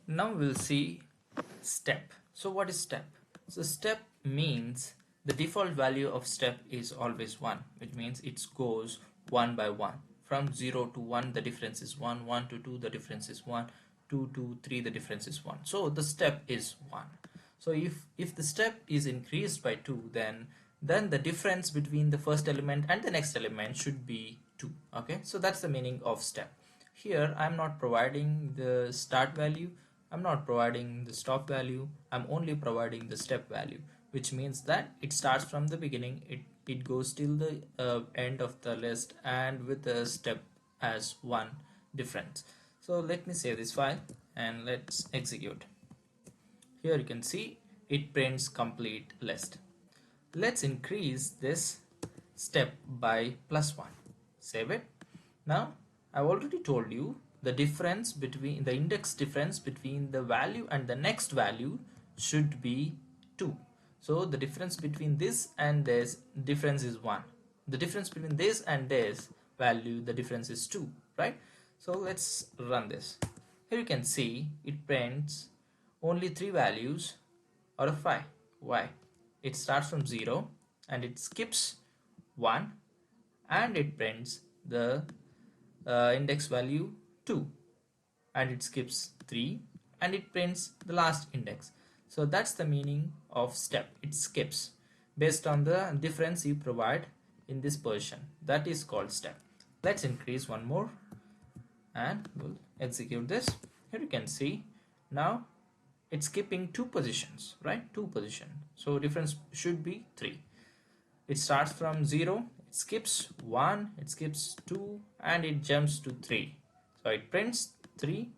Now we'll see step. So what is step? So step means the default value of step is always 1, which means it goes one by one. From 0 to 1 the difference is 1, 1 to 2 the difference is 1, 2 to 3 the difference is 1. So the step is 1. So if the step is increased by 2, then the difference between the first element and the next element should be 2. Okay, so that's the meaning of step. Here I'm not providing the start value, I'm not providing the stop value, I'm only providing the step value, which means that it starts from the beginning, it goes till the end of the list, and with the step as one difference. So let me save this file and let's execute. Here you can see it prints complete list. Let's increase this step by +1. Save it. Now I've already told you the difference between the index difference between the value and the next value should be 2. So the difference between this and this difference is 1. The difference between this and this value, the difference is 2, right? So let's run this. Here you can see it prints only 3 values out of 5. Why? It starts from 0 and it skips 1 and it prints the index value 2, and it skips 3 and it prints the last index. So that's the meaning of step. It skips based on the difference you provide in this position. That is called step. Let's increase one more and we'll execute this. Here you can see now it's skipping 2 positions, right? 2 position. So difference should be 3. It starts from 0, it skips 1, it skips 2, and it jumps to 3. So it prints 3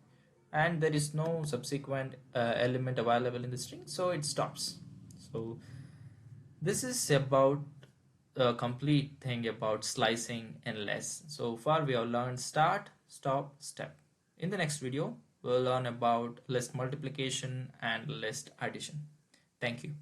and there is no subsequent element available in the string, so it stops. So this is about a complete thing about slicing in list. So far we have learned start, stop, step. In the next video we'll learn about list multiplication and list addition. Thank you.